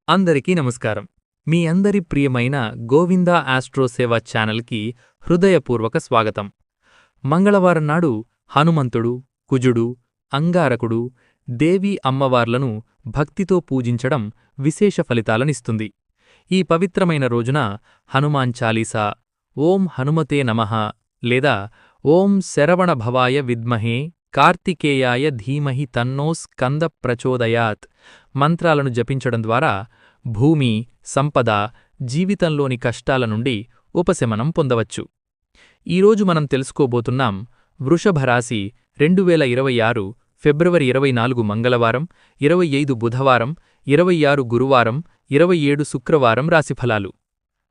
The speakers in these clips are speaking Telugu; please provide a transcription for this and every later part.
అందరికీ నమస్కారం. మీ అందరి ప్రియమైన గోవిందా ఆస్ట్రో సేవ ఛానల్కి హృదయపూర్వక స్వాగతం. మంగళవారం నాడు హనుమంతుడు, కుజుడు, అంగారకుడు, దేవీ అమ్మవార్లను భక్తితో పూజించడం విశేష ఫలితాలనిస్తుంది. ఈ పవిత్రమైన రోజున హనుమాన్ చాలీసా, ఓం హనుమతే నమః లేదా ఓం శరవణభవాయ విద్మహే కార్తికేయాయ ధీమహి తన్నో స్కంద ప్రచోదయాత్ మంత్రాలను జపించడం ద్వారా భూమి, సంపద, జీవితంలోని కష్టాల నుండి ఉపశమనం పొందవచ్చు. ఈరోజు మనం తెలుసుకోబోతున్నాం వృషభరాశి 2026 ఫిబ్రవరి 24 మంగళవారం, 25 బుధవారం, 26 గురువారం, 27 శుక్రవారం రాశిఫలాలు.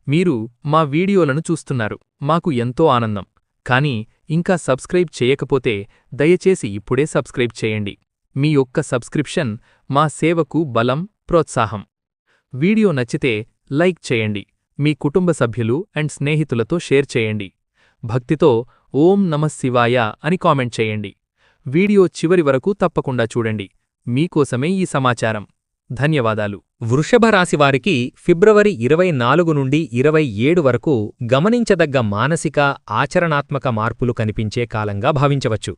మీరు మా వీడియోలను చూస్తున్నారు, మాకు ఎంతో ఆనందం. కానీ ఇంకా సబ్స్క్రైబ్ చేయకపోతే దయచేసి ఇప్పుడే సబ్స్క్రైబ్ చేయండి. మీ యొక్క సబ్స్క్రిప్షన్ మా సేవకు బలం, ప్రోత్సాహం. వీడియో నచ్చితే లైక్ చేయండి, మీ కుటుంబ సభ్యులు అండ్ స్నేహితులతో షేర్ చేయండి. భక్తితో ఓం నమః శివాయ అని కామెంట్ చేయండి. వీడియో చివరి వరకు తప్పకుండా చూడండి, మీకోసమే ఈ సమాచారం. ధన్యవాదాలు. వృషభ రాశివారికి ఫిబ్రవరి 24 నుండి 27 వరకు గమనించదగ్గ మానసిక, ఆచరణాత్మక మార్పులు కనిపించే కాలంగా భావించవచ్చు.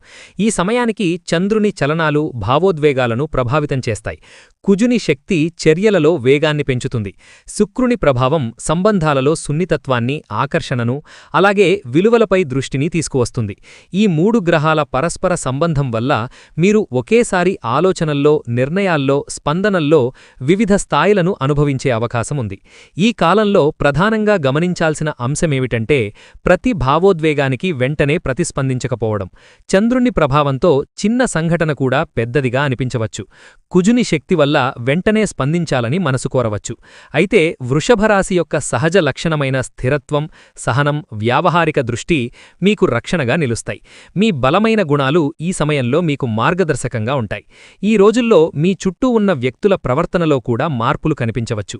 ఈ సమయానికి చంద్రుని చలనాలు భావోద్వేగాలను ప్రభావితం చేస్తాయి. కుజుని శక్తి చర్యలలో వేగాన్ని పెంచుతుంది. శుక్రుని ప్రభావం సంబంధాలలో సున్నితత్వాన్ని, ఆకర్షణను, అలాగే విలువలపై దృష్టిని తీసుకువస్తుంది. ఈ 3 గ్రహాల పరస్పర సంబంధం వల్ల మీరు ఒకేసారి ఆలోచనల్లో, నిర్ణయాల్లో, స్పందనల్లో వివిధ స్థాయిలను అనుభవించే అవకాశముంది. ఈ కాలంలో ప్రధానంగా గమనించాల్సిన అంశమేమిటంటే ప్రతి భావోద్వేగానికి వెంటనే ప్రతిస్పందించకపోవడం. చంద్రుని ప్రభావంతో చిన్న సంఘటన కూడా పెద్దదిగా అనిపించవచ్చు. కుజుని శక్తి వల్ల వెంటనే స్పందించాలని మనసు కోరవచ్చు. అయితే వృషభరాశి యొక్క సహజ లక్షణమైన స్థిరత్వం, సహనం, వ్యావహారిక దృష్టి మీకు రక్షణగా నిలుస్తాయి. మీ బలమైన గుణాలు ఈ సమయంలో మీకు మార్గదర్శకంగా ఉంటాయి. ఈ రోజుల్లో మీ చుట్టూ ఉన్న వ్యక్తుల ప్రవర్తనలో కూడా మార్పులు కనిపించవచ్చు.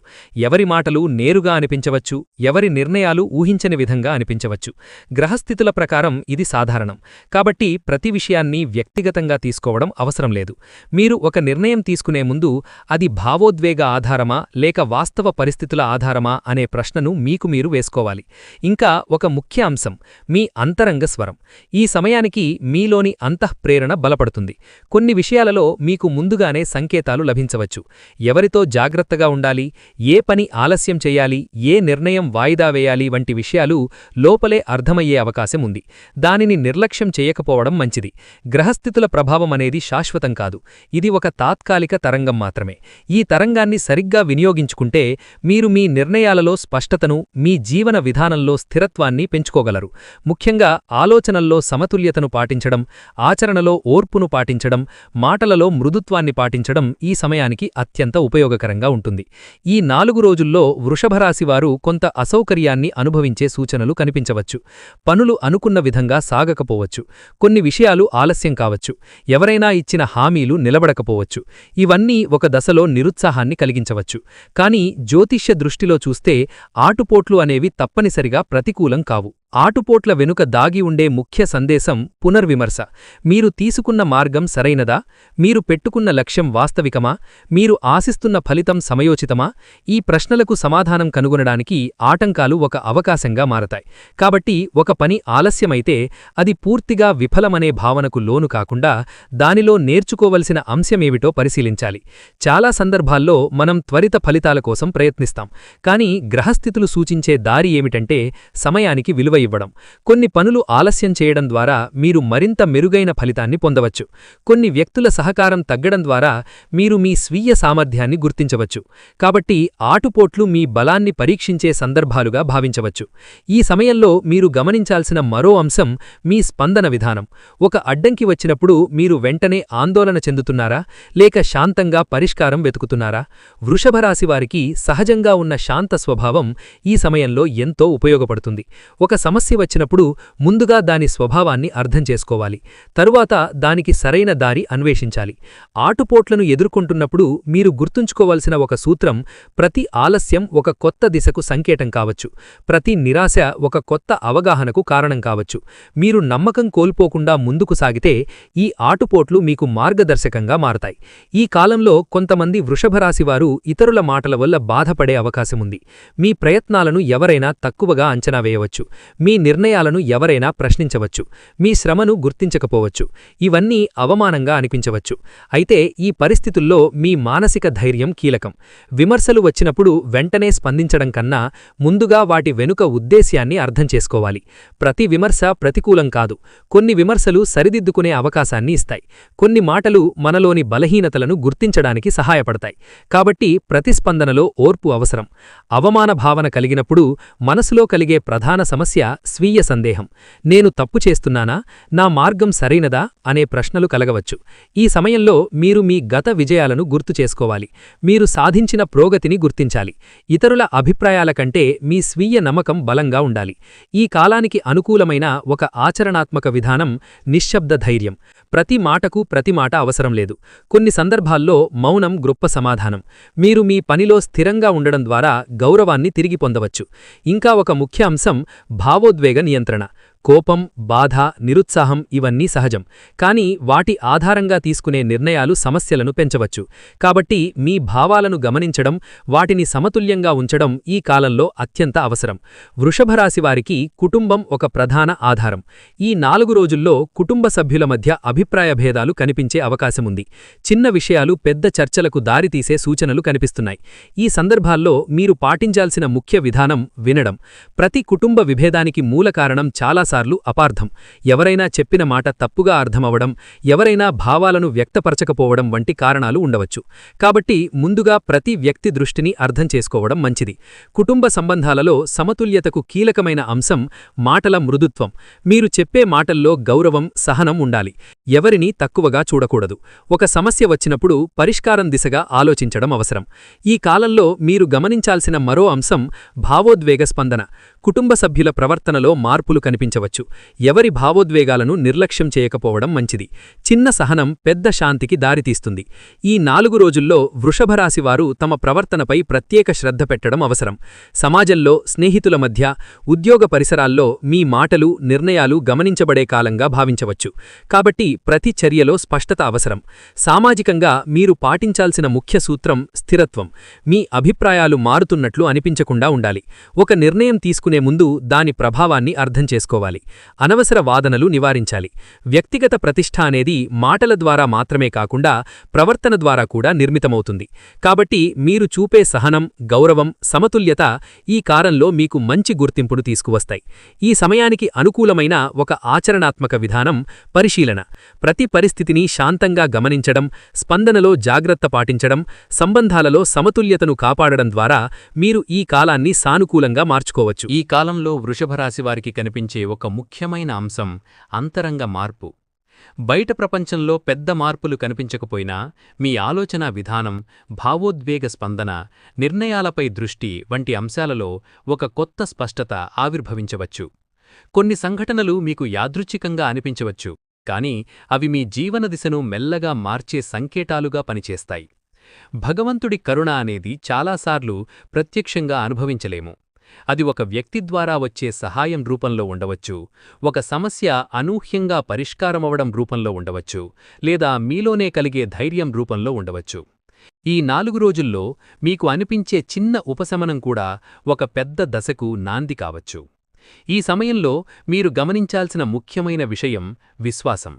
ఎవరి మాటలు నేరుగా అనిపించవచ్చు, ఎవరి నిర్ణయాలు ఊహించని విధంగా అనిపించవచ్చు. గ్రహస్థితుల ప్రకారం ఇది సాధారణం. కాబట్టి ప్రతి విషయాన్ని వ్యక్తిగతంగా తీసుకోవడం అవసరం లేదు. మీరు ఒక నిర్ణయం తీసుకునే ముందు అది భావోద్వేగ ఆధారమా లేక వాస్తవ పరిస్థితుల ఆధారమా అనే ప్రశ్నను మీకు మీరు వేసుకోవాలి. ఇంకా ఒక ముఖ్య అంశం మీ అంతరంగ స్వరం. ఈ సమయానికి మీలోని అంతఃప్రేరణ బలపడుతుంది. కొన్ని విషయాలలో మీకు ముందుగానే సంకేతాలు లభించవచ్చు. ఎవరితో జాగ్రత్తగా ఉండాలి, ఏ పని ఆలస్యం చేయాలి, ఏ నిర్ణయం వాయిదా వేయాలి వంటి విషయాలు లోపలే అర్థమయ్యే అవకాశం ఉంది. దానిని నిర్లక్ష్యం చేయకపోవడం మంచిది. గ్రహస్థితుల ప్రభావం అనేది శాశ్వతం కాదు. ఇది ఒక తాత్కాలిక తరంగం మాత్రమే. ఈ తరంగాన్ని సరిగ్గా వినియోగించుకుంటే మీరు మీ నిర్ణయాలలో స్పష్టతను, మీ జీవన విధానంలో స్థిరత్వాన్ని పెంచుకోగలరు. ముఖ్యంగా ఆలోచనల్లో సమతుల్యతను పాటించడం, ఆచరణలో ఓర్పును పాటించడం, మాటలలో మృదుత్వాన్ని పాటించడం ఈ సమయానికి అత్యంత ఉపయోగకరంగా ఉంటుంది. ఈ 4 రోజుల్లో వృషభరాశివారు కొంత అసౌకర్యాన్ని అనుభవించే సూచనలు కనిపించవచ్చు. పనులు అనుకున్న విధంగా సాగకపోవచ్చు. కొన్ని విషయాలు ఆలస్యం కావచ్చు. ఎవరైనా ఇచ్చిన హామీలు నిలబడకపోవచ్చు. ఇవన్నీ ఒక దశలో నిరుత్సాహాన్ని కలిగించవచ్చు. కానీ జ్యోతిష్య దృష్టిలో చూస్తే ఆటుపోట్లు అనేవి తప్పనిసరిగా ప్రతికూలం కావు. ఆటుపోట్ల వెనుక దాగి ఉండే ముఖ్య సందేశం పునర్విమర్శ. మీరు తీసుకున్న మార్గం సరైనదా? మీరు పెట్టుకున్న లక్ష్యం వాస్తవికమా? మీరు ఆశిస్తున్న ఫలితం సమయోచితమా? ఈ ప్రశ్నలకు సమాధానం కనుగొనడానికి ఆటంకాలు ఒక అవకాశంగా మారతాయి. కాబట్టి ఒక పని ఆలస్యమైతే అది పూర్తిగా విఫలమనే భావనకు లోను కాకుండా దానిలో నేర్చుకోవలసిన అంశమేమిటో పరిశీలించాలి. చాలా సందర్భాల్లో మనం త్వరిత ఫలితాల కోసం ప్రయత్నిస్తాం. కానీ గ్రహస్థితులు సూచించే దారి ఏమిటంటే సమయానికి విలువ ఇవ్వడం. కొన్ని పనులు ఆలస్యం చేయడం ద్వారా మీరు మరింత మెరుగైన ఫలితాన్ని పొందవచ్చు. కొన్ని వ్యక్తుల సహకారం తగ్గడం ద్వారా మీరు మీ స్వీయ సామర్థ్యాన్ని గుర్తించవచ్చు. కాబట్టి ఆటుపోట్లు మీ బలాన్ని పరీక్షించే సందర్భాలుగా భావించవచ్చు. ఈ సమయంలో మీరు గమనించాల్సిన మరో అంశం మీ స్పందన విధానం. ఒక అడ్డంకి వచ్చినప్పుడు మీరు వెంటనే ఆందోళన చెందుతున్నారా లేక శాంతంగా పరిష్కారం వెతుకుతున్నారా? వృషభరాశివారికి సహజంగా ఉన్న శాంత స్వభావం ఈ సమయంలో ఎంతో ఉపయోగపడుతుంది. ఒక సమస్య వచ్చినప్పుడు ముందుగా దాని స్వభావాన్ని అర్థం చేసుకోవాలి. తరువాత దానికి సరైన దారి అన్వేషించాలి. ఆటుపోట్లను ఎదుర్కొంటున్నప్పుడు మీరు గుర్తుంచుకోవలసిన ఒక సూత్రం: ప్రతి ఆలస్యం ఒక కొత్త దిశకు సంకేతం కావచ్చు. ప్రతి నిరాశ ఒక కొత్త అవగాహనకు కారణం కావచ్చు. మీరు నమ్మకం కోల్పోకుండా ముందుకు సాగితే ఈ ఆటుపోట్లు మీకు మార్గదర్శకంగా మారతాయి. ఈ కాలంలో కొంతమంది వృషభరాశివారు ఇతరుల మాటల వల్ల బాధపడే అవకాశముంది. మీ ప్రయత్నాలను ఎవరైనా తక్కువగా అంచనా వేయవచ్చు. మీ నిర్ణయాలను ఎవరైనా ప్రశ్నించవచ్చు. మీ శ్రమను గుర్తించకపోవచ్చు. ఇవన్నీ అవమానంగా అనిపించవచ్చు. అయితే ఈ పరిస్థితుల్లో మీ మానసిక ధైర్యం కీలకం. విమర్శలు వచ్చినప్పుడు వెంటనే స్పందించడం కన్నా ముందుగా వాటి వెనుక ఉద్దేశ్యాన్ని అర్థం చేసుకోవాలి. ప్రతి విమర్శ ప్రతికూలం కాదు. కొన్ని విమర్శలు సరిదిద్దుకునే అవకాశాన్ని ఇస్తాయి. కొన్ని మాటలు మనలోని బలహీనతలను గుర్తించడానికి సహాయపడతాయి. కాబట్టి ప్రతిస్పందనలో ఓర్పు అవసరం. అవమాన భావన కలిగినప్పుడు మనసులో కలిగే ప్రధాన సమస్య స్వీయ సందేహం. నేను తప్పు చేస్తున్నానా? నా మార్గం సరైనదా? అనే ప్రశ్నలు కలగవచ్చు. ఈ సమయంలో మీరు మీ గత విజయాలను గుర్తు చేసుకోవాలి. మీరు సాధించిన ప్రోగతిని గుర్తించాలి. ఇతరుల అభిప్రాయాల కంటే మీ స్వీయ నమ్మకం బలంగా ఉండాలి. ఈ కాలానికి అనుకూలమైన ఒక ఆచరణాత్మక విధానం నిశ్శబ్ద ధైర్యం. ప్రతి మాటకు ప్రతి మాట అవసరం లేదు. కొన్ని సందర్భాల్లో మౌనం గొప్ప సమాధానం. మీరు మీ పనిలో స్థిరంగా ఉండడం ద్వారా గౌరవాన్ని తిరిగి పొందవచ్చు. ఇంకా ఒక ముఖ్య అంశం భావోద్వేగ నియంత్రణ. కోపం, బాధ, నిరుత్సాహం ఇవన్నీ సహజం. కానీ వాటి ఆధారంగా తీసుకునే నిర్ణయాలు సమస్యలను పెంచవచ్చు. కాబట్టి మీ భావాలను గమనించడం, వాటిని సమతుల్యంగా ఉంచడం ఈ కాలంలో అత్యంత అవసరం. వృషభరాశివారికి కుటుంబం ఒక ప్రధాన ఆధారం. ఈ 4 రోజుల్లో కుటుంబ సభ్యుల మధ్య అభిప్రాయ భేదాలు కనిపించే అవకాశముంది. చిన్న విషయాలు పెద్ద చర్చలకు దారితీసే సూచనలు కనిపిస్తున్నాయి. ఈ సందర్భాల్లో మీరు పాటించాల్సిన ముఖ్య విధానం వినడం. ప్రతి కుటుంబ విభేదానికి మూల కారణం చాలాసార్లు అపార్థం. ఎవరైనా చెప్పిన మాట తప్పుగా అర్థమవడం, ఎవరైనా భావాలను వ్యక్తపరచకపోవడం వంటి కారణాలు ఉండవచ్చు. కాబట్టి ముందుగా ప్రతి వ్యక్తి దృష్టిని అర్థం చేసుకోవడం మంచిది. కుటుంబ సంబంధాలలో సమతుల్యతకు కీలకమైన అంశం మాటల మృదుత్వం. మీరు చెప్పే మాటల్లో గౌరవం, సహనం ఉండాలి. ఎవరినీ తక్కువగా చూడకూడదు. ఒక సమస్య వచ్చినప్పుడు పరిష్కారం దిశగా ఆలోచించడం అవసరం. ఈ కాలంలో మీరు గమనించాల్సిన మరో అంశం భావోద్వేగ స్పందన. కుటుంబ సభ్యుల ప్రవర్తనలో మార్పులు కనిపించవచ్చు. ఎవరి భావోద్వేగాలను నిర్లక్ష్యం చేయకపోవడం మంచిది. చిన్న సహనం పెద్ద శాంతికి దారితీస్తుంది. ఈ 4 రోజుల్లో వృషభరాశివారు తమ ప్రవర్తనపై ప్రత్యేక శ్రద్ధ పెట్టడం అవసరం. సమాజంలో, స్నేహితుల మధ్య, ఉద్యోగ పరిసరాల్లో మీ మాటలు, నిర్ణయాలు గమనించబడే కాలంగా భావించవచ్చు. కాబట్టి ప్రతి చర్యలో స్పష్టత అవసరం. సామాజికంగా మీరు పాటించాల్సిన ముఖ్య సూత్రం స్థిరత్వం. మీ అభిప్రాయాలు మారుతున్నట్లు అనిపించకుండా ఉండాలి. ఒక నిర్ణయం తీసుకునే ముందు దాని ప్రభావాన్ని అర్థం చేసుకోవాలి. అనవసర వాదనలు నివారించాలి. వ్యక్తిగత ప్రతిష్ఠ అనేది మాటల ద్వారా మాత్రమే కాకుండా ప్రవర్తన ద్వారా కూడా నిర్మితమవుతుంది. కాబట్టి మీరు చూపే సహనం, గౌరవం, సమతుల్యత ఈ కాలంలో మీకు మంచి గుర్తింపును తీసుకువస్తాయి. ఈ సమయానికి అనుకూలమైన ఒక ఆచరణాత్మక విధానం పరిశీలన. ప్రతి పరిస్థితిని శాంతంగా గమనించడం, స్పందనలో జాగ్రత్త పాటించడం, సంబంధాలలో సమతుల్యతను కాపాడడం ద్వారా మీరు ఈ కాలాన్ని సానుకూలంగా మార్చుకోవచ్చు. ఈ కాలంలో వృషభరాశివారికి కనిపించే ఒక ముఖ్యమైన అంశం అంతరంగ మార్పు. బయట ప్రపంచంలో పెద్ద మార్పులు కనిపించకపోయినా మీ ఆలోచనా విధానం, భావోద్వేగ స్పందన, నిర్ణయాలపై దృష్టి వంటి అంశాలలో ఒక కొత్త స్పష్టత ఆవిర్భవించవచ్చు. కొన్ని సంఘటనలు మీకు యాదృచ్ఛికంగా అనిపించవచ్చు, కానీ అవి మీ జీవన దిశను మెల్లగా మార్చే సంకేతాలుగా పనిచేస్తాయి. భగవంతుడి కరుణ అనేది చాలాసార్లు ప్రత్యక్షంగా అనుభవించలేము. అది ఒక వ్యక్తి ద్వారా వచ్చే సహాయం రూపంలో ఉండవచ్చు, ఒక సమస్య అనూహ్యంగా పరిష్కారమవడం రూపంలో ఉండవచ్చు, లేదా మీలోనే కలిగే ధైర్యం రూపంలో ఉండవచ్చు. ఈ 4 రోజుల్లో మీకు అనిపించే చిన్న ఉపశమనం కూడా ఒక పెద్ద దశకు నాంది కావచ్చు. ఈ సమయంలో మీరు గమనించాల్సిన ముఖ్యమైన విషయం విశ్వాసం.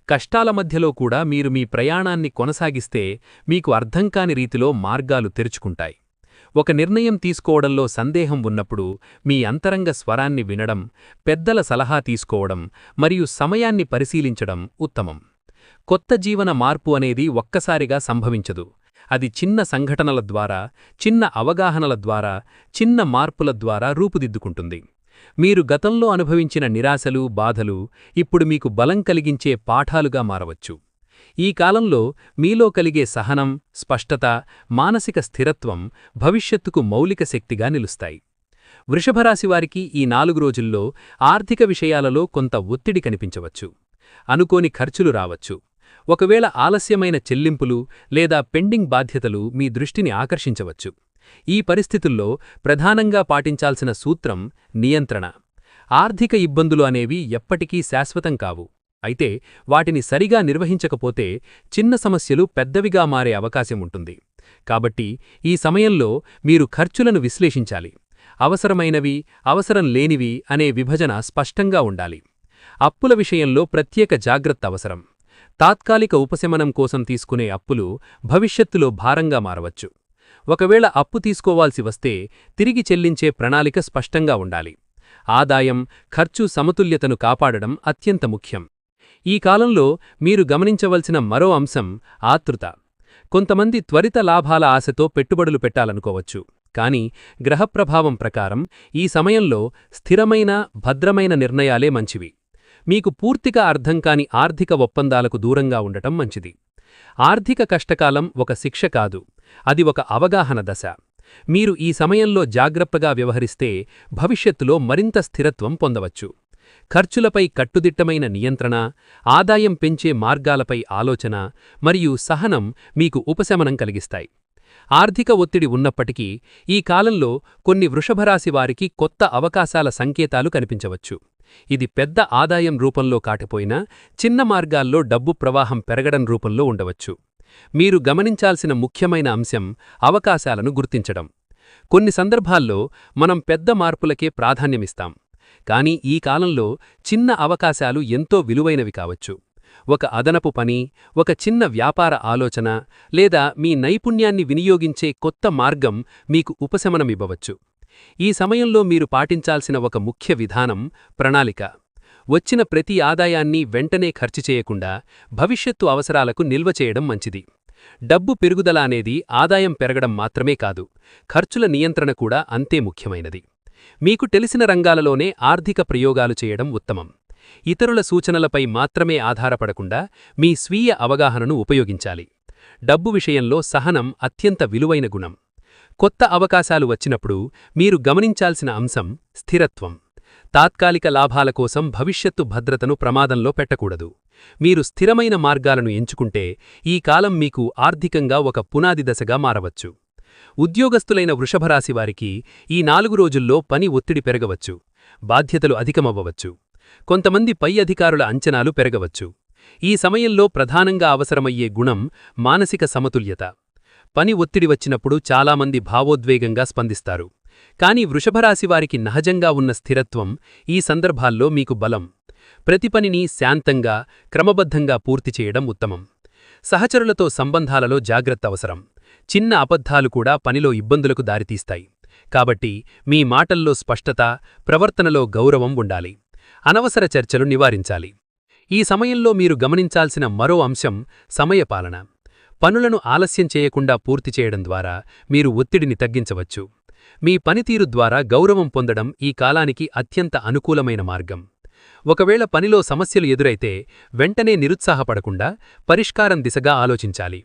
కష్టాల మధ్యలో కూడా మీరు మీ ప్రయాణాన్ని కొనసాగిస్తే మీకు అర్థంకాని రీతిలో మార్గాలు తెరుచుకుంటాయి. ఒక నిర్ణయం తీసుకోవడంలో సందేహం ఉన్నప్పుడు మీ అంతరంగ స్వరాన్ని వినడం, పెద్దల సలహా తీసుకోవడం మరియు సమయాన్ని పరిశీలించడం ఉత్తమం. కొత్త జీవన మార్పు అనేది ఒక్కసారిగా సంభవించదు. అది చిన్న సంఘటనల ద్వారా, చిన్న అవగాహనల ద్వారా, చిన్న మార్పుల ద్వారా రూపుదిద్దుకుంటుంది. మీరు గతంలో అనుభవించిన నిరాశలు, బాధలు ఇప్పుడు మీకు బలం కలిగించే పాఠాలుగా మారవచ్చు. ఈ కాలంలో మీలో కలిగే సహనం, స్పష్టత, మానసిక స్థిరత్వం భవిష్యత్తుకు మౌలిక శక్తిగా నిలుస్తాయి. వృషభరాశివారికి ఈ 4 రోజుల్లో ఆర్థిక విషయాలలో కొంత ఒత్తిడి కనిపించవచ్చు. అనుకోని ఖర్చులు రావచ్చు. ఒకవేళ ఆలస్యమైన చెల్లింపులు లేదా పెండింగ్ బాధ్యతలు మీ దృష్టిని ఆకర్షించవచ్చు. ఈ పరిస్థితుల్లో ప్రధానంగా పాటించాల్సిన సూత్రం నియంత్రణ. ఆర్థిక ఇబ్బందులు అనేవి ఎప్పటికీ శాశ్వతం కావు. అయితే వాటిని సరిగా నిర్వహించకపోతే చిన్న సమస్యలు పెద్దవిగా మారే అవకాశం ఉంటుంది. కాబట్టి ఈ సమయంలో మీరు ఖర్చులను విశ్లేషించాలి. అవసరమైనవి, అవసరం లేనివి అనే విభజన స్పష్టంగా ఉండాలి. అప్పుల విషయంలో ప్రత్యేక జాగ్రత్త అవసరం. తాత్కాలిక ఉపశమనం కోసం తీసుకునే అప్పులు భవిష్యత్తులో భారంగా మారవచ్చు. ఒకవేళ అప్పు తీసుకోవాల్సి వస్తే తిరిగి చెల్లించే ప్రణాళిక స్పష్టంగా ఉండాలి. ఆదాయం, ఖర్చు సమతుల్యతను కాపాడడం అత్యంత ముఖ్యం. ఈ కాలంలో మీరు గమనించవలసిన మరో అంశం ఆతృత. కొంతమంది త్వరిత లాభాల ఆశతో పెట్టుబడులు పెట్టాలనుకోవచ్చు. కానీ గ్రహప్రభావం ప్రకారం ఈ సమయంలో స్థిరమైన, భద్రమైన నిర్ణయాలే మంచివి. మీకు పూర్తిగా అర్థం కాని ఆర్థిక ఒప్పందాలకు దూరంగా ఉండటం మంచిది. ఆర్థిక కష్టకాలం ఒక శిక్ష కాదు, అది ఒక అవగాహన దశ. మీరు ఈ సమయంలో జాగ్రత్తగా వ్యవహరిస్తే భవిష్యత్తులో మరింత స్థిరత్వం పొందవచ్చు. ఖర్చులపై కట్టుదిట్టమైన నియంత్రణ, ఆదాయం పెంచే మార్గాలపై ఆలోచన మరియు సహనం మీకు ఉపశమనం కలిగిస్తాయి. ఆర్థిక ఒత్తిడి ఉన్నప్పటికీ ఈ కాలంలో కొన్ని వృషభరాశి వారికి కొత్త అవకాశాల సంకేతాలు కనిపించవచ్చు. ఇది పెద్ద ఆదాయం రూపంలో కాకపోయినా చిన్న మార్గాల్లో డబ్బు ప్రవాహం పెరగడం రూపంలో ఉండవచ్చు. మీరు గమనించాల్సిన ముఖ్యమైన అంశం అవకాశాలను గుర్తించడం. కొన్ని సందర్భాల్లో మనం పెద్ద మార్పులకే ప్రాధాన్యమిస్తాం. కానీ ఈ కాలంలో చిన్న అవకాశాలు ఎంతో విలువైనవి కావచ్చు. ఒక అదనపు పని, ఒక చిన్న వ్యాపార ఆలోచన లేదా మీ నైపుణ్యాన్ని వినియోగించే కొత్త మార్గం మీకు ఉపశమనమివ్వవచ్చు. ఈ సమయంలో మీరు పాటించాల్సిన ఒక ముఖ్య విధానం ప్రణాళిక. వచ్చిన ప్రతి ఆదాయాన్ని వెంటనే ఖర్చు చేయకుండా భవిష్యత్తు అవసరాలకు నిల్వ చేయడం మంచిది. డబ్బు పెరుగుదల అనేది ఆదాయం పెరగడం మాత్రమే కాదు, ఖర్చుల నియంత్రణ కూడా అంతే ముఖ్యమైనది. మీకు తెలిసిన రంగాలలోనే ఆర్థిక ప్రయోగాలు చేయడం ఉత్తమం. ఇతరుల సూచనలపై మాత్రమే ఆధారపడకుండా మీ స్వీయ అవగాహనను ఉపయోగించాలి. డబ్బు విషయంలో సహనం అత్యంత విలువైన గుణం. కొత్త అవకాశాలు వచ్చినప్పుడు మీరు గమనించాల్సిన అంశం స్థిరత్వం. తాత్కాలిక లాభాల కోసం భవిష్యత్తు భద్రతను ప్రమాదంలో పెట్టకూడదు. మీరు స్థిరమైన మార్గాలను ఎంచుకుంటే ఈ కాలం మీకు ఆర్థికంగా ఒక పునాది దశగా మారవచ్చు. ఉద్యోగస్తులైన వృషభరాశివారికి ఈ 4 రోజుల్లో పని ఒత్తిడి పెరగవచ్చు, బాధ్యతలు అధికమవ్వవచ్చు. కొంతమంది పై అధికారుల అంచనాలు పెరగవచ్చు. ఈ సమయంలో ప్రధానంగా అవసరమయ్యే గుణం మానసిక సమతుల్యత. పని ఒత్తిడి వచ్చినప్పుడు చాలామంది భావోద్వేగంగా స్పందిస్తారు. కానీ వృషభరాశివారికి నహజంగా ఉన్న స్థిరత్వం ఈ సందర్భాల్లో మీకు బలం. ప్రతి పనిని శాంతంగా, క్రమబద్ధంగా పూర్తి చేయడం ఉత్తమం. సహచరులతో సంబంధాలలో జాగ్రత్త అవసరం. చిన్న అబద్ధాలు కూడా పనిలో ఇబ్బందులకు దారితీస్తాయి. కాబట్టి మీ మాటల్లో స్పష్టత, ప్రవర్తనలో గౌరవం ఉండాలి. అనవసర చర్చలు నివారించాలి. ఈ సమయంలో మీరు గమనించాల్సిన మరో అంశం సమయపాలన. పనులను ఆలస్యం చేయకుండా పూర్తి చేయడం ద్వారా మీరు ఒత్తిడిని తగ్గించవచ్చు. మీ పనితీరు ద్వారా గౌరవం పొందడం ఈ కాలానికి అత్యంత అనుకూలమైన మార్గం. ఒకవేళ పనిలో సమస్యలు ఎదురైతే వెంటనే నిరుత్సాహపడకుండా పరిష్కారం దిశగా ఆలోచించాలి.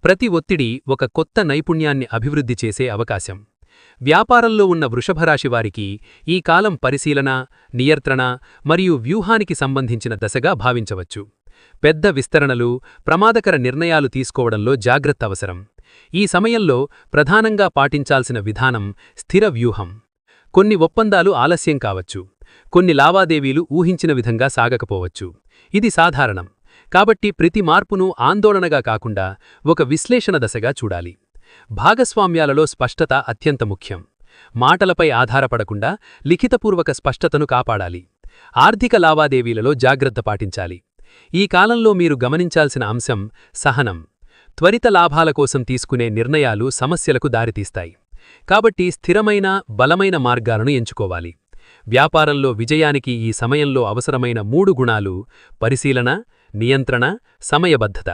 ప్రతి ఒత్తిడి ఒక కొత్త నైపుణ్యాన్ని అభివృద్ధి చేసే అవకాశం. వ్యాపారంలో ఉన్న వృషభరాశివారికి ఈ కాలం పరిశీలన, నియంత్రణ మరియు వ్యూహానికి సంబంధించిన దశగా భావించవచ్చు. పెద్ద విస్తరణలు, ప్రమాదకర నిర్ణయాలు తీసుకోవడంలో జాగ్రత్త అవసరం. ఈ సమయంలో ప్రధానంగా పాటించాల్సిన విధానం స్థిర వ్యూహం. కొన్ని ఒప్పందాలు ఆలస్యం కావచ్చు, కొన్ని లావాదేవీలు ఊహించిన విధంగా సాగకపోవచ్చు. ఇది సాధారణం. కాబట్టి ప్రతి మార్పును ఆందోళనగా కాకుండా ఒక విశ్లేషణ దశగా చూడాలి. భాగస్వామ్యాలలో స్పష్టత అత్యంత ముఖ్యం. మాటలపై ఆధారపడకుండా లిఖితపూర్వక స్పష్టతను కాపాడాలి. ఆర్థిక లావాదేవీలలో జాగ్రత్త పాటించాలి. ఈ కాలంలో మీరు గమనించాల్సిన అంశం సహనం. త్వరిత లాభాల కోసం తీసుకునే నిర్ణయాలు సమస్యలకు దారితీస్తాయి. కాబట్టి స్థిరమైన, బలమైన మార్గాలను ఎంచుకోవాలి. వ్యాపారంలో విజయానికి ఈ సమయంలో అవసరమైన 3 గుణాలు పరిశీలన, నియంత్రణ, సమయబద్ధత.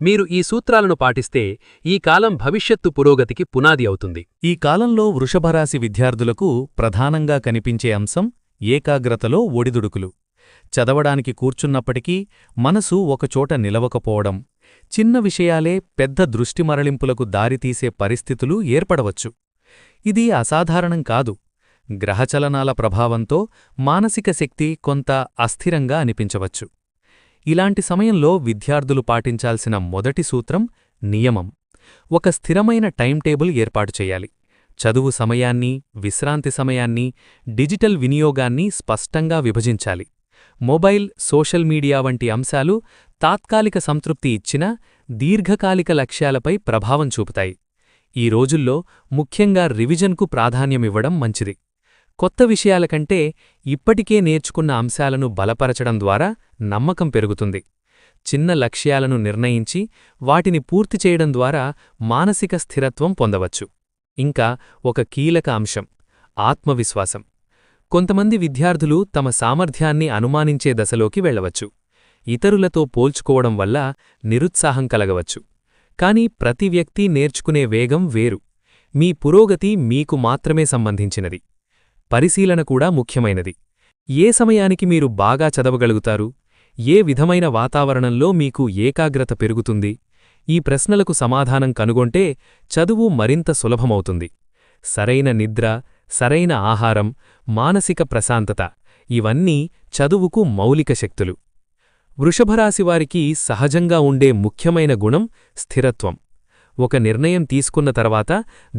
మీరు ఈ సూత్రాలను పాటిస్తే ఈ కాలం భవిష్యత్తు పురోగతికి పునాది అవుతుంది. ఈ కాలంలో వృషభరాశి విద్యార్థులకు ప్రధానంగా కనిపించే అంశం ఏకాగ్రతలో ఒడిదుడుకులు. చదవడానికి కూర్చున్నప్పటికీ మనసు ఒకచోట నిలవకపోవడం, చిన్న విషయాలే పెద్ద దృష్టి మరలింపులకు దారితీసే పరిస్థితులు ఏర్పడవచ్చు. ఇది అసాధారణం కాదు, గ్రహచలనాల ప్రభావంతో మానసిక శక్తి కొంత అస్థిరంగా అనిపించవచ్చు. ఇలాంటి సమయంలో విద్యార్థులు పాటించాల్సిన మొదటి సూత్రం నియమం. ఒక స్థిరమైన టైంటేబుల్ ఏర్పాటు చేయాలి. చదువు సమయాన్ని, విశ్రాంతి సమయాన్ని, డిజిటల్ వినియోగాన్ని స్పష్టంగా విభజించాలి. మొబైల్, సోషల్ మీడియా వంటి అంశాలు తాత్కాలిక సంతృప్తి ఇచ్చినా దీర్ఘకాలిక లక్ష్యాలపై ప్రభావం చూపుతాయి. ఈ రోజుల్లో ముఖ్యంగా రివిజన్కు ప్రాధాన్యమివ్వడం మంచిది. కొత్త విషయాల కంటే ఇప్పటికే నేర్చుకున్న అంశాలను బలపరచడం ద్వారా నమ్మకం పెరుగుతుంది. చిన్న లక్ష్యాలను నిర్ణయించి వాటిని పూర్తి చేయడం ద్వారా మానసిక స్థిరత్వం పొందవచ్చు. ఇంకా ఒక కీలక అంశం ఆత్మవిశ్వాసం. కొంతమంది విద్యార్థులు తమ సామర్థ్యాన్ని అనుమానించే దశలోకి వెళ్లవచ్చు. ఇతరులతో పోల్చుకోవడం వల్ల నిరుత్సాహం కలగవచ్చు. కానీ ప్రతి వ్యక్తి నేర్చుకునే వేగం వేరు. మీ పురోగతి మీకు మాత్రమే సంబంధించినది. పరిశీలన కూడా ముఖ్యమైనది. ఏ సమయానికి మీరు బాగా చదవగలుగుతారు? ఏ విధమైన వాతావరణంలో మీకు ఏకాగ్రత పెరుగుతుంది? ఈ ప్రశ్నలకు సమాధానం కనుగొంటే చదువు మరింత సులభమవుతుంది. సరైన నిద్ర, సరైన ఆహారం, మానసిక ప్రశాంతత ఇవన్నీ చదువుకు మౌలిక శక్తులు. వృషభరాశివారికి సహజంగా ఉండే ముఖ్యమైన గుణం స్థిరత్వం. ఒక నిర్ణయం తీసుకున్న తర్వాత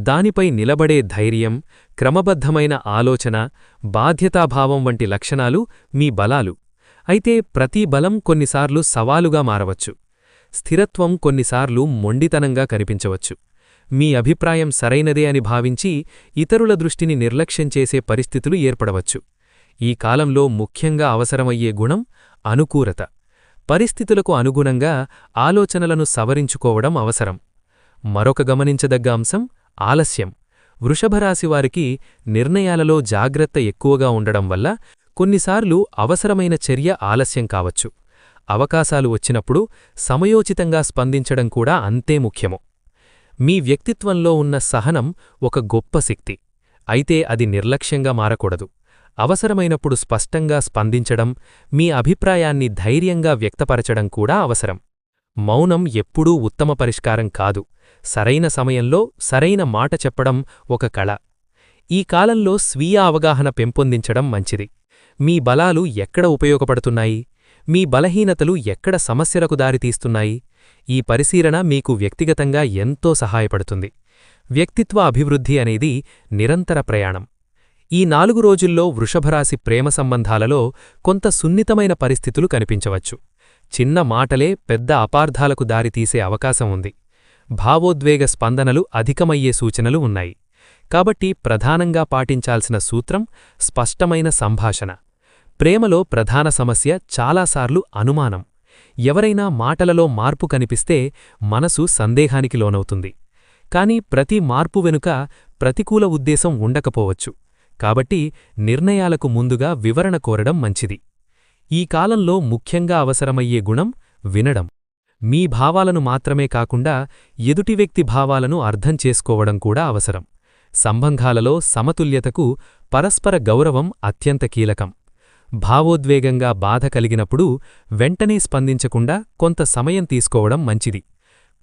దానిపై నిలబడే ధైర్యం, క్రమబద్ధమైన ఆలోచన, బాధ్యతాభావం వంటి లక్షణాలు మీ బలాలు. అయితే ప్రతి బలం కొన్నిసార్లు సవాలుగా మారవచ్చు. స్థిరత్వం కొన్నిసార్లు మొండితనంగా కనిపించవచ్చు. మీ అభిప్రాయం సరైనదే అని భావించి ఇతరుల దృష్టిని నిర్లక్ష్యం చేసే పరిస్థితులు ఏర్పడవచ్చు. ఈ కాలంలో ముఖ్యంగా అవసరమయ్యే గుణం అనుకూలత. పరిస్థితులకు అనుగుణంగా ఆలోచనలను సవరించుకోవడం అవసరం. మరొక గమనించదగ్గ అంశం ఆలస్యం. వృషభరాశివారికి నిర్ణయాలలో జాగ్రత్త ఎక్కువగా ఉండడం వల్ల కొన్నిసార్లు అవసరమైన చర్య ఆలస్యం కావచ్చు. అవకాశాలు వచ్చినప్పుడు సమయోచితంగా స్పందించడం కూడా అంతే ముఖ్యము. మీ వ్యక్తిత్వంలో ఉన్న సహనం ఒక గొప్ప శక్తి. అయితే అది నిర్లక్ష్యంగా మారకూడదు. అవసరమైనప్పుడు స్పష్టంగా స్పందించడం, మీ అభిప్రాయాన్ని ధైర్యంగా వ్యక్తపరచడం కూడా అవసరం. మౌనం ఎప్పుడూ ఉత్తమ పరిష్కారం కాదు. సరైన సమయంలో సరైన మాట చెప్పడం ఒక కళ. ఈ కాలంలో స్వీయ అవగాహన పెంపొందించడం మంచిది. మీ బలాలు ఎక్కడ ఉపయోగపడుతున్నాయి? మీ బలహీనతలు ఎక్కడ సమస్యలకు దారితీస్తున్నాయి? ఈ పరిశీలన మీకు వ్యక్తిగతంగా ఎంతో సహాయపడుతుంది. వ్యక్తిత్వ అభివృద్ధి అనేది నిరంతర ప్రయాణం. ఈ 4 రోజుల్లో వృషభరాశి ప్రేమ సంబంధాలలో కొంత సున్నితమైన పరిస్థితులు కనిపించవచ్చు. చిన్న మాటలే పెద్ద అపార్థాలకు దారితీసే అవకాశం ఉంది. భావోద్వేగ స్పందనలు అధికమయ్యే సూచనలు ఉన్నాయి. కాబట్టి ప్రధానంగా పాటించాల్సిన సూత్రం స్పష్టమైన సంభాషణ. ప్రేమలో ప్రధాన సమస్య చాలాసార్లు అనుమానం. ఎవరైనా మాటలలో మార్పు కనిపిస్తే మనసు సందేహానికి లోనవుతుంది. కాని ప్రతి మార్పు వెనుక ప్రతికూల ఉద్దేశం ఉండకపోవచ్చు. కాబట్టి నిర్ణయాలకు ముందుగా వివరణ కోరడం మంచిది. ఈ కాలంలో ముఖ్యంగా అవసరమయ్యే గుణం వినడం. మీ భావాలను మాత్రమే కాకుండా ఎదుటి వ్యక్తి భావాలను అర్థం చేసుకోవడం కూడా అవసరం. సంబంధాలలో సమతుల్యతకు పరస్పర గౌరవం అత్యంత కీలకం. భావోద్వేగంగా బాధ కలిగినప్పుడు వెంటనే స్పందించకుండా కొంత సమయం తీసుకోవడం మంచిది.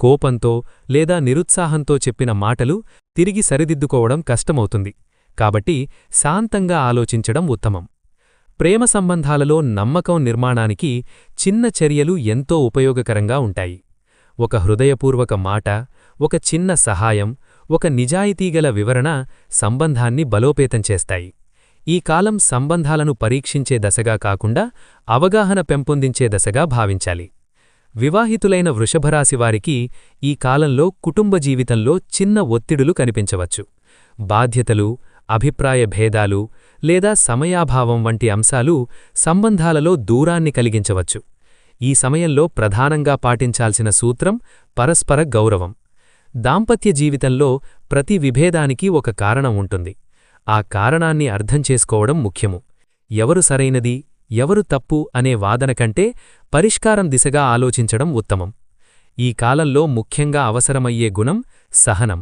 కోపంతో లేదా నిరుత్సాహంతో చెప్పిన మాటలు తిరిగి సరిదిద్దుకోవడం కష్టమవుతుంది. కాబట్టి శాంతంగా ఆలోచించడం ఉత్తమం. ప్రేమ సంబంధాలలో నమ్మకం నిర్మాణానికి చిన్న చర్యలు ఎంతో ఉపయోగకరంగా ఉంటాయి. ఒక హృదయపూర్వక మాట, ఒక చిన్న సహాయం, ఒక నిజాయితీగల వివరణ సంబంధాన్ని బలోపేతం చేస్తాయి. ఈ కాలం సంబంధాలను పరీక్షించే దశగా కాకుండా అవగాహన పెంపొందించే దశగా భావించాలి. వివాహితులైన వృషభరాశివారికి ఈ కాలంలో కుటుంబ జీవితంలో చిన్న ఒత్తిడులు కనిపించవచ్చు. బాధ్యతలు, అభిప్రాయ భేదాలు లేదా సమయాభావం వంటి అంశాలు సంబంధాలలో దూరాన్ని కలిగించవచ్చు. ఈ సమయంలో ప్రధానంగా పాటించాల్సిన సూత్రం పరస్పర గౌరవం. దాంపత్య జీవితంలో ప్రతి విభేదానికి ఒక కారణం ఉంటుంది. ఆ కారణాన్ని అర్థం చేసుకోవడం ముఖ్యము. ఎవరు సరైనది, ఎవరు తప్పు అనే వాదన కంటే పరిష్కారం దిశగా ఆలోచించడం ఉత్తమం. ఈ కాలంలో ముఖ్యంగా అవసరమయ్యే గుణం సహనం.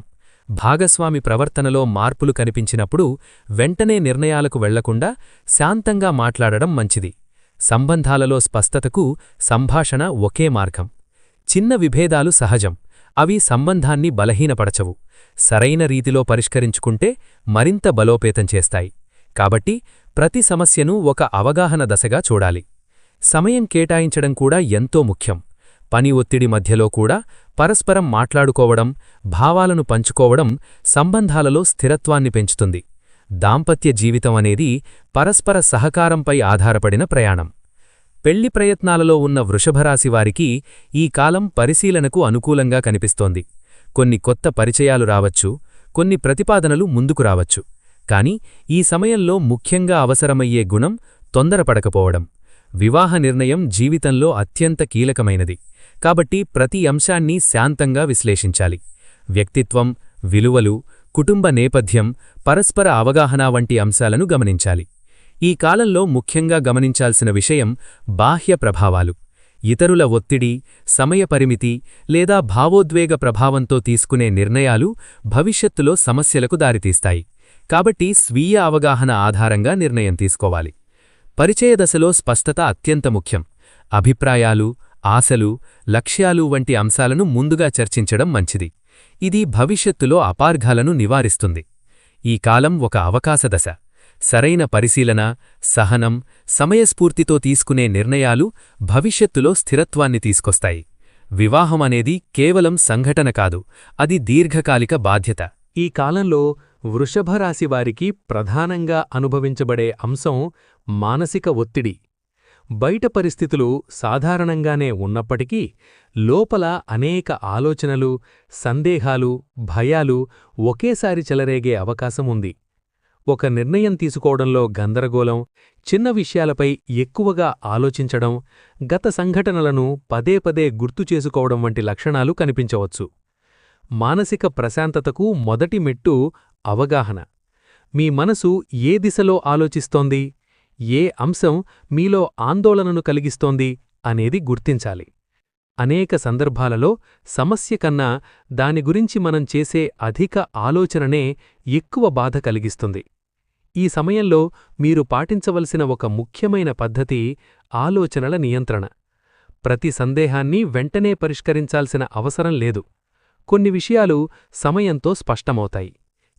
భాగస్వామి ప్రవర్తనలో మార్పులు కనిపించినప్పుడు వెంటనే నిర్ణయాలకు వెళ్లకుండా శాంతంగా మాట్లాడడం మంచిది. సంబంధాలలో స్పష్టతకు సంభాషణ ఒకే మార్గం. చిన్న విభేదాలు సహజం. అవి సంబంధాన్ని బలహీనపరచవు. సరైన రీతిలో పరిష్కరించుకుంటే మరింత బలోపేతం చేస్తాయి. కాబట్టి ప్రతి సమస్యను ఒక అవగాహన దశగా చూడాలి. సమయం కేటాయించడం కూడా ఎంతో ముఖ్యం. పని ఒత్తిడి మధ్యలో కూడా పరస్పరం మాట్లాడుకోవడం, భావాలను పంచుకోవడం సంబంధాలలో స్థిరత్వాన్ని పెంచుతుంది. దాంపత్య జీవితం అనేది పరస్పర సహకారంపై ఆధారపడిన ప్రయాణం. పెళ్లి ప్రయత్నాలలో ఉన్న వృషభరాశివారికి ఈ కాలం పరిశీలనకు అనుకూలంగా కనిపిస్తోంది. కొన్ని కొత్త పరిచయాలు రావచ్చు, కొన్ని ప్రతిపాదనలు ముందుకు రావచ్చు. కాని ఈ సమయంలో ముఖ్యంగా అవసరమయ్యే గుణం తొందరపడకపోవడం. వివాహ నిర్ణయం జీవితంలో అత్యంత కీలకమైనది. కాబట్టి ప్రతి అంశాన్ని శాంతంగా విశ్లేషించాలి. వ్యక్తిత్వం, విలువలు, కుటుంబ నేపథ్యం, పరస్పర అవగాహన వంటి అంశాలను గమనించాలి. ఈ కాలంలో ముఖ్యంగా గమనించాల్సిన విషయం బాహ్య ప్రభావాలు. ఇతరుల ఒత్తిడి, సమయ పరిమితి లేదా భావోద్వేగ ప్రభావంతో తీసుకునే నిర్ణయాలు భవిష్యత్తులో సమస్యలకు దారితీస్తాయి. కాబట్టి స్వీయ అవగాహన ఆధారంగా నిర్ణయం తీసుకోవాలి. పరిచయ దశలో స్పష్టత అత్యంత ముఖ్యం. అభిప్రాయాలు, ఆశలు, లక్ష్యాలు వంటి అంశాలను ముందుగా చర్చించడం మంచిది. ఇది భవిష్యత్తులో అపార్థాలను నివారిస్తుంది. ఈ కాలం ఒక అవకాశ దశ. సరైన పరిశీలన, సహనం, సమయస్ఫూర్తితో తీసుకునే నిర్ణయాలు భవిష్యత్తులో స్థిరత్వాన్ని తీసుకొస్తాయి. వివాహం అనేది కేవలం సంఘటన కాదు, అది దీర్ఘకాలిక బాధ్యత. ఈ కాలంలో వృషభరాశివారికి ప్రధానంగా అనుభవించబడే అంశం మానసిక ఒత్తిడి. బయట పరిస్థితులు సాధారణంగానే ఉన్నప్పటికీ లోపల అనేక ఆలోచనలు, సందేహాలు, భయాలు ఒకేసారి చెలరేగే అవకాశం ఉంది. ఒక నిర్ణయం తీసుకోవడంలో గందరగోళం, చిన్న విషయాలపై ఎక్కువగా ఆలోచించడం, గత సంఘటనలను పదే పదే గుర్తుచేసుకోవడం వంటి లక్షణాలు కనిపించవచ్చు. మానసిక ప్రశాంతతకు మొదటి మెట్టు అవగాహన. మీ మనసు ఏ దిశలో ఆలోచిస్తోంది, ఏ అంశం మీలో ఆందోళనను కలిగిస్తోంది అనేది గుర్తించాలి. అనేక సందర్భాలలో సమస్య కన్నా దాని గురించి మనం చేసే అధిక ఆలోచననే ఎక్కువ బాధ కలిగిస్తుంది. ఈ సమయంలో మీరు పాటించవలసిన ఒక ముఖ్యమైన పద్ధతి ఆలోచనల నియంత్రణ. ప్రతి సందేహాన్ని వెంటనే పరిష్కరించాల్సిన అవసరం లేదు. కొన్ని విషయాలు సమయంతో స్పష్టమవుతాయి.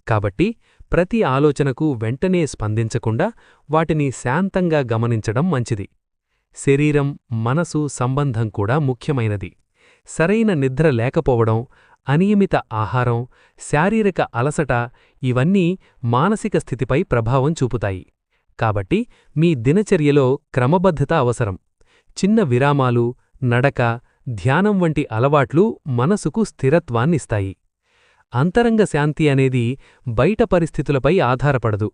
కాబట్టి ప్రతి ఆలోచనకు వెంటనే స్పందించకుండా వాటిని శాంతంగా గమనించడం మంచిది. శరీరం, మనసు సంబంధం కూడా ముఖ్యమైనది. సరైన నిద్ర లేకపోవడం, అనియమిత ఆహారం, శారీరక అలసట ఇవన్నీ మానసిక స్థితిపై ప్రభావం చూపుతాయి. కాబట్టి మీ దినచర్యలో క్రమబద్ధత అవసరం. చిన్న విరామాలు, నడక, ధ్యానం వంటి అలవాట్లు మనసుకు స్థిరత్వాన్నిస్తాయి. అంతరంగ శాంతి అనేది బయట పరిస్థితులపై ఆధారపడదు,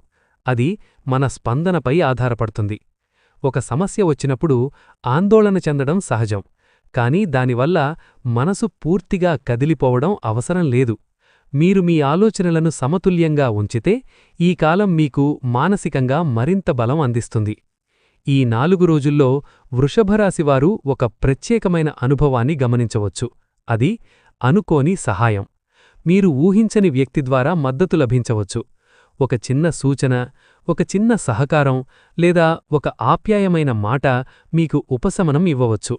అది మన స్పందనపై ఆధారపడుతుంది. ఒక సమస్య వచ్చినప్పుడు ఆందోళన చెందడం సహజం, కానీ దానివల్ల మనసు పూర్తిగా కదిలిపోవడం అవసరం లేదు. మీరు మీ ఆలోచనలను సమతుల్యంగా ఉంచితే ఈ కాలం మీకు మానసికంగా మరింత బలం అందిస్తుంది. ఈ 4 రోజుల్లో వృషభరాశివారు ఒక ప్రత్యేకమైన అనుభవాన్ని గమనించవచ్చు. అది అనుకోని సహాయం. మీరు ఊహించని వ్యక్తి ద్వారా మద్దతు లభించవచ్చు. ఒక చిన్న సూచన, ఒక చిన్న సహకారం లేదా ఒక ఆప్యాయమైన మాట మీకు ఉపశమనం ఇవ్వవచ్చు.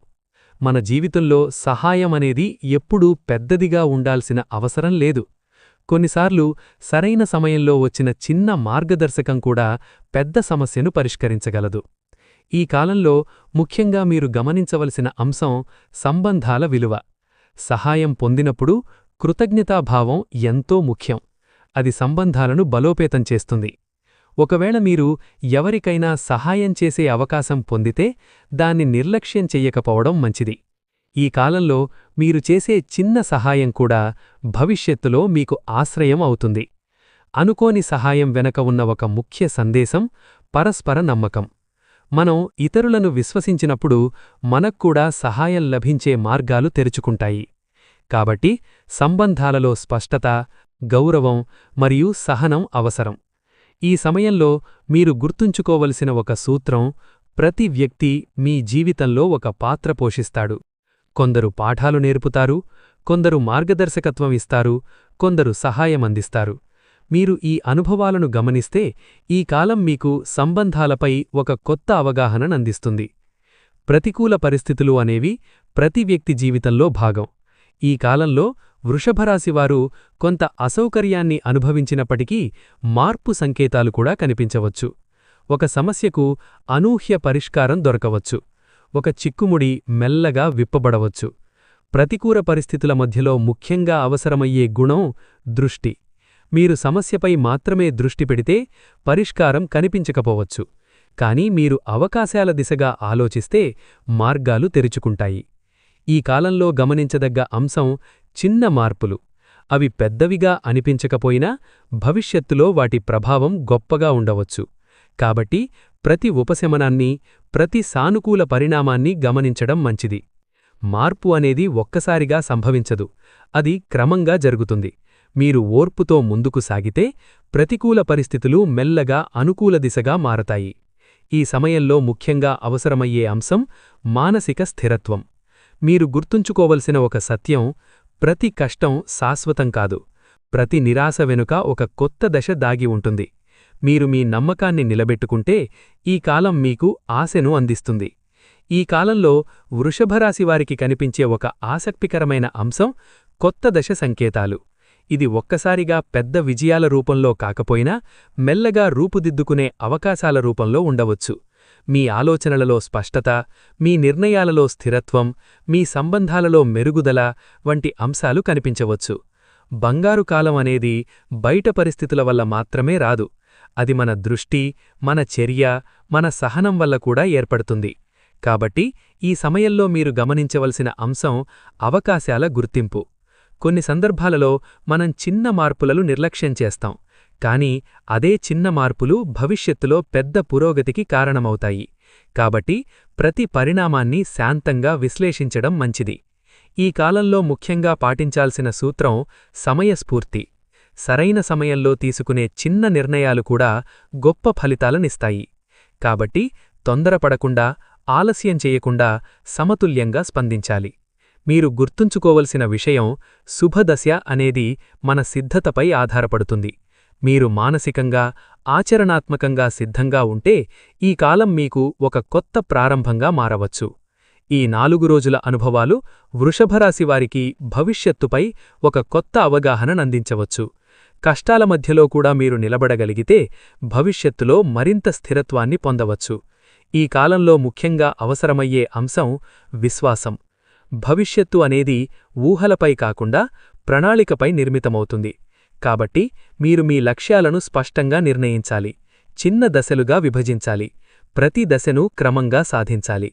మన జీవితంలో సహాయం అనేది ఎప్పుడూ పెద్దదిగా ఉండాల్సిన అవసరం లేదు. కొన్నిసార్లు సరైన సమయంలో వచ్చిన చిన్న మార్గదర్శకం కూడా పెద్ద సమస్యను పరిష్కరించగలదు. ఈ కాలంలో ముఖ్యంగా మీరు గమనించవలసిన అంశం సంబంధాల విలువ. సహాయం పొందినప్పుడు కృతజ్ఞతాభావం ఎంతో ముఖ్యం. అది సంబంధాలను బలోపేతం చేస్తుంది. ఒకవేళ మీరు ఎవరికైనా సహాయం చేసే అవకాశం పొందితే దాన్ని నిర్లక్ష్యం చెయ్యకపోవడం మంచిది. ఈ కాలంలో మీరు చేసే చిన్న సహాయం కూడా భవిష్యత్తులో మీకు ఆశ్రయం అవుతుంది. అనుకోని సహాయం వెనక ఉన్న ఒక ముఖ్య సందేశం పరస్పర నమ్మకం. మనం ఇతరులను విశ్వసించినప్పుడు మనక్కూడా సహాయం లభించే మార్గాలు తెరుచుకుంటాయి. కాబట్టి సంబంధాలలో స్పష్టత, గౌరవం మరియు సహనం అవసరం. ఈ సమయంలో మీరు గుర్తుంచుకోవలసిన ఒక సూత్రం: ప్రతి వ్యక్తి మీ జీవితంలో ఒక పాత్ర పోషిస్తాడు. కొందరు పాఠాలు నేర్పుతారు, కొందరు మార్గదర్శకత్వం ఇస్తారు, కొందరు సహాయమందిస్తారు. మీరు ఈ అనుభవాలను గమనిస్తే ఈ కాలం మీకు సంబంధాలపై ఒక కొత్త అవగాహననందిస్తుంది. ప్రతికూల పరిస్థితులు అనేవి ప్రతి వ్యక్తి జీవితంలో భాగం. ఈ కాలంలో వృషభరాశివారు కొంత అసౌకర్యాన్ని అనుభవించినప్పటికీ మార్పు సంకేతాలు కూడా కనిపించవచ్చు. ఒక సమస్యకు అనూహ్య పరిష్కారం దొరకవచ్చు. ఒక చిక్కుముడి మెల్లగా విప్పబడవచ్చు. ప్రతికూల పరిస్థితుల మధ్యలో ముఖ్యంగా అవసరమయ్యే గుణం దృష్టి. మీరు సమస్యపై మాత్రమే దృష్టి పెడితే పరిష్కారం కనిపించకపోవచ్చు. కానీ మీరు అవకాశాల దిశగా ఆలోచిస్తే మార్గాలు తెరుచుకుంటాయి. ఈ కాలంలో గమనించదగ్గ అంశం చిన్న మార్పులు. అవి పెద్దవిగా అనిపించకపోయినా భవిష్యత్తులో వాటి ప్రభావం గొప్పగా ఉండవచ్చు. కాబట్టి ప్రతి ఉపశమనాన్ని, ప్రతి సానుకూల పరిణామాన్ని గమనించడం మంచిది. మార్పు అనేది ఒక్కసారిగా సంభవించదు. అది క్రమంగా జరుగుతుంది. మీరు ఓర్పుతో ముందుకు సాగితే ప్రతికూల పరిస్థితులు మెల్లగా అనుకూల దిశగా మారతాయి. ఈ సమయంలో ముఖ్యంగా అవసరమయ్యే అంశం మానసిక స్థిరత్వం. మీరు గుర్తుంచుకోవలసిన ఒక సత్యం: ప్రతి కష్టం శాశ్వతం కాదు. ప్రతి నిరాశ వెనుక ఒక కొత్త దశ దాగి ఉంటుంది. మీరు మీ నమ్మకాన్ని నిలబెట్టుకుంటే ఈ కాలం మీకు ఆశను అందిస్తుంది. ఈ కాలంలో వృషభరాశివారికి కనిపించే ఒక ఆసక్తికరమైన అంశం కొత్త దశ సంకేతాలు. ఇది ఒక్కసారిగా పెద్ద విజయాల రూపంలో కాకపోయినా మెల్లగా రూపుదిద్దుకునే అవకాశాల రూపంలో ఉండవచ్చు. మీ ఆలోచనలలో స్పష్టత, మీ నిర్ణయాలలో స్థిరత్వం, మీ సంబంధాలలో మెరుగుదల వంటి అంశాలు కనిపించవచ్చు. బంగారు కాలం అనేది బయట పరిస్థితుల వల్ల మాత్రమే రాదు. అది మన దృష్టి, మన చర్య, మన సహనం వల్ల కూడా ఏర్పడుతుంది. కాబట్టి ఈ సమయంలో మీరు గమనించవలసిన అంశం అవకాశాల గుర్తింపు. కొన్ని సందర్భాలలో మనం చిన్న మార్పులను నిర్లక్ష్యం చేస్తాం. కానీ అదే చిన్న మార్పులు భవిష్యత్తులో పెద్ద పురోగతికి కారణమవుతాయి. కాబట్టి ప్రతి పరిణామాన్ని శాంతంగా విశ్లేషించడం మంచిది. ఈ కాలంలో ముఖ్యంగా పాటించాల్సిన సూత్రం సమయస్ఫూర్తి. సరైన సమయంలో తీసుకునే చిన్న నిర్ణయాలు కూడా గొప్ప ఫలితాలనిస్తాయి. కాబట్టి తొందరపడకుండా, ఆలస్యం చేయకుండా సమతుల్యంగా స్పందించాలి. మీరు గుర్తుంచుకోవలసిన విషయం: శుభదశ అనేది మన సిద్ధతపై ఆధారపడుతుంది. మీరు మానసికంగా, ఆచరణాత్మకంగా సిద్ధంగా ఉంటే ఈ కాలం మీకు ఒక కొత్త ప్రారంభంగా మారవచ్చు. ఈ 4 రోజుల అనుభవాలు వృషభరాశివారికి భవిష్యత్తుపై ఒక కొత్త అవగాహననందించవచ్చు. కష్టాల మధ్యలో కూడా మీరు నిలబడగలిగితే భవిష్యత్తులో మరింత స్థిరత్వాన్ని పొందవచ్చు. ఈ కాలంలో ముఖ్యంగా అవసరమయ్యే అంశం విశ్వాసం. భవిష్యత్తు అనేది ఊహలపై కాకుండా ప్రణాళికపై నిర్మితమవుతుంది. కాబట్టి మీరు మీ లక్ష్యాలను స్పష్టంగా నిర్ణయించాలి. చిన్న దశలుగా విభజించాలి. ప్రతి దశను క్రమంగా సాధించాలి.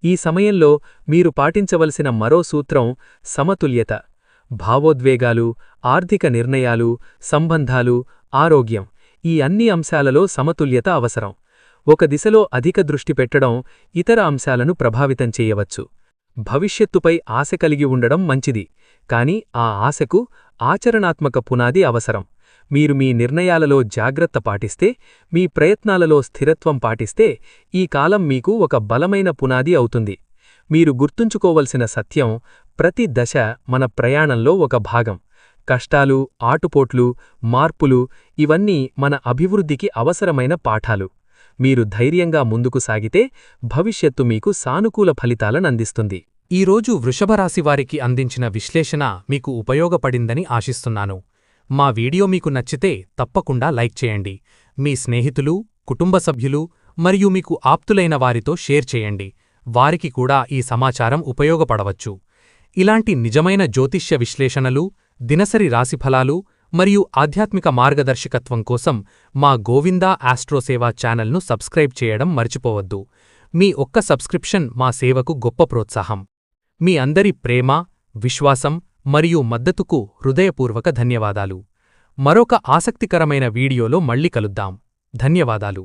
ఈ సమయంలో మీరు పాటించవలసిన మరో సూత్రం సమతుల్యత. భావోద్వేగాలు, ఆర్థిక నిర్ణయాలు, సంబంధాలు, ఆరోగ్యం ఈ అన్ని అంశాలలో సమతుల్యత అవసరం. ఒక దిశలో అధిక దృష్టి పెట్టడం ఇతర అంశాలను ప్రభావితం చేయవచ్చు. భవిష్యత్తుపై ఆశ కలిగి ఉండడం మంచిది, కానీ ఆ ఆశకు ఆచరణాత్మక పునాది అవసరం. మీరు మీ నిర్ణయాలలో జాగ్రత్త పాటిస్తే, మీ ప్రయత్నాలలో స్థిరత్వం పాటిస్తే ఈ కాలం మీకు ఒక బలమైన పునాది అవుతుంది. మీరు గుర్తుంచుకోవలసిన సత్యం: ప్రతి దశ మన ప్రయాణంలో ఒక భాగం. కష్టాలు, ఆటుపోట్లు, మార్పులు ఇవన్నీ మన అభివృద్ధికి అవసరమైన పాఠాలు. మీరు ధైర్యంగా ముందుకు సాగితే భవిష్యత్తు మీకు సానుకూల ఫలితాలనందిస్తుంది. ఈరోజు వృషభరాశివారికి అందించిన విశ్లేషణ మీకు ఉపయోగపడిందని ఆశిస్తున్నాను. మా వీడియో మీకు నచ్చితే తప్పకుండా లైక్ చేయండి. మీ స్నేహితులు, కుటుంబ సభ్యులు మరియు మీకు ఆప్తులైన వారితో షేర్ చేయండి. వారికి కూడా ఈ సమాచారం ఉపయోగపడవచ్చు. ఇలాంటి నిజమైన జ్యోతిష్య విశ్లేషణలు, దినసరి రాశిఫలాలు మరియు ఆధ్యాత్మిక మార్గదర్శకత్వం కోసం మా గోవిందా ఆస్ట్రోసేవ ఛానల్ను సబ్స్క్రైబ్ చేయడం మర్చిపోవద్దు. మీ ఒక్క సబ్స్క్రిప్షన్ మా సేవకు గొప్ప ప్రోత్సాహం. మీ అందరి ప్రేమ, విశ్వాసం మరియు మద్దతుకు హృదయపూర్వక ధన్యవాదాలు. మరొక ఆసక్తికరమైన వీడియోలో మళ్ళీ కలుద్దాం. ధన్యవాదాలు.